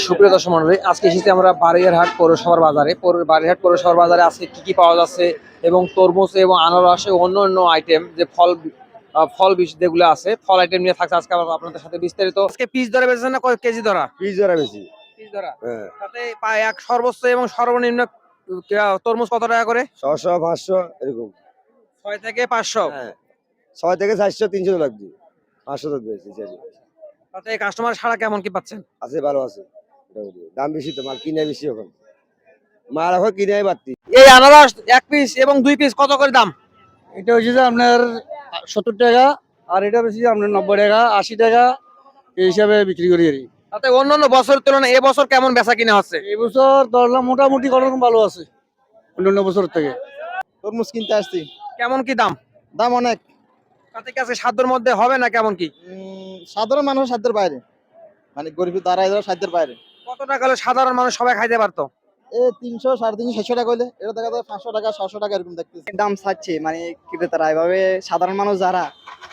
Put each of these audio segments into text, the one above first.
সুপ্রিয় দর্শক মণ্ডলী, আজকে এসেছি আমরা বারইয়ারহাট পৌরসভার বাজারে। বারইয়ারহাট পৌরসভার বাজারে আজকে কি কি পাওয়া যাচ্ছে এবং তরমুজ এবং আনারস এবং অন্য অন্য আইটেম যে ফল বিষ যেগুলো আছে, ফল আইটেম নিয়ে থাকছে আজকে আপনাদের সাথে বিস্তারিত। আজকে পিস ধরে বেচেছেন না কেজি ধরা? পিস ধরা বেশি। পিস ধরা। হ্যাঁ, তাতে এক সর্বোচ্চ এবং সর্বনিম্ন তরমুজ কত টাকা করে? 600 500 এরকম। 6 থেকে 500। হ্যাঁ, 6 থেকে 400 300 লাগবে, 500 তো বেশি তাতে কাস্টমার সাড়া কেমন কি পাচ্ছেন? আছে, ভালো আছে মোটামুটি। দাম বেশি তো, মাল কিনে বেশি এখন, মাল এখন কিনে বাড়তি। এই আনারস 1 পিস এবং 2 পিস কত করে দাম? এটা হচ্ছে যে আপনার 70 টাকা, আর এটা হচ্ছে যে আপনার 90 টাকা 80 টাকা এই হিসাবে বিক্রি করি আর কি। তাতে অন্যান্য বছরের তুলনায় এবছর কেমন বেচা কিনা হচ্ছে? এই বছর দরদাম মোটামুটি কোনোরকম ভালো আছে অন্যান্য বছর থেকে। তরমুজ কিনতে আসছি, কেমন কি দাম? দাম অনেক। তাতে কি আজকে সাধ্যের মধ্যে হবে না কেমন কি? সাধারণ মানুষ সাধ্যের বাইরে, মানে গরিব তারা এদের সাধ্যের বাইরে। কত টাকা হলে সাধারণ মানুষ সবাই খাইতে পারতো? 300 350 600 টাকা হইলে এটা দেখা যায় 500 টাকা 600 টাকা এরকম দেখতেছি। দাম চাচ্ছে মানে ক্রেতারা এভাবে সাধারণ মানুষ যারা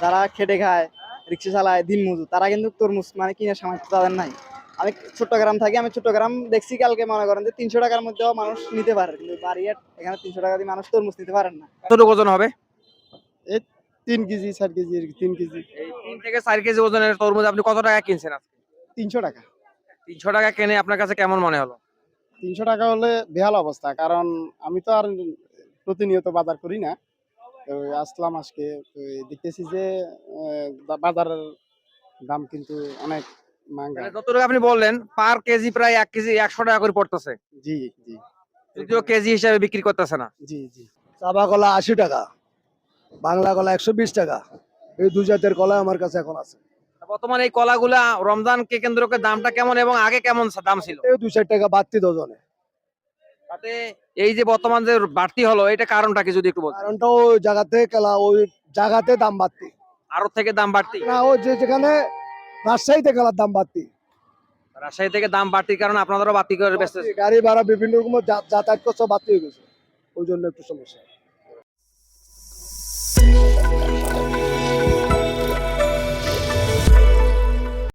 যারা খেটে খায়, রিক্সা চালায়, দিন মজুর, তারা কিন্তু তরমুজ মানে কিনে সামর্থ্য তাদের নাই। আমি চট্টগ্রাম থাকি, আমি চট্টগ্রাম দেখছি কালকে মনে করেন যে 300 টাকার মধ্যেও মানুষ নিতে পারে, কিন্তু বাড়িয়ার এখানে 300 টাকা দিয়ে মানুষ তরমুজ নিতে পারেন না। কতটুকু ওজন হবে? 3 কেজি 4 কেজি 3 কেজি এই 3 থেকে 4 কেজি ওজনের তরমুজ আপনি কত টাকা কিনছেন আজকে? 300 টাকা। 300 টাকা কিনে আপনার কাছে কেমন মনে হলো? 300 টাকা হলে বেহাল অবস্থা, কারণ আমি তো আর প্রতিনিয়ত বাজার করি না। তো আসলাম আজকে, তো দেখতেছি যে বাজারের দাম কিন্তু অনেক মাঙ্গা। মানে যতটুকু আপনি বললেন পার কেজি প্রায় 1 কেজি 100 টাকা করে পড়তেছে, জি জি যদিও কেজি হিসাবে বিক্রি করতেছে না। জি জি। চাবা কলা 80 টাকা, বাংলা কলা 120 টাকা। এই দুই জাতের কলা আমার কাছে এখন আছে। বর্তমানে এই কলাগুলা রমজানকে কেন্দ্র করে দামটা কেমন এবং আগে কেমন দাম ছিল? এই 2-4 টাকা বাড়তি ডজনে। তাতে এই যে বর্তমান যে বাড়তি হলো এটা কারণটা কি যদি একটু বলতেন? কারণটা ওই জায়গাতে কেলা, ওই জায়গাতে দাম বাড়তি আরো থেকে দাম বাড়তি? না, ওই যেখানে রাজশাহীতে কেলার দাম বাড়তি। রাজশাহী থেকে দাম বাড়তির কারণে আপনাদেরও বাড়তি করে বেচতেছে। গাড়ি ভাড়া বিভিন্ন রকম যাতায়াত খরচ বাড়তি হয়ে গেছে, ওই জন্য একটু সমস্যা।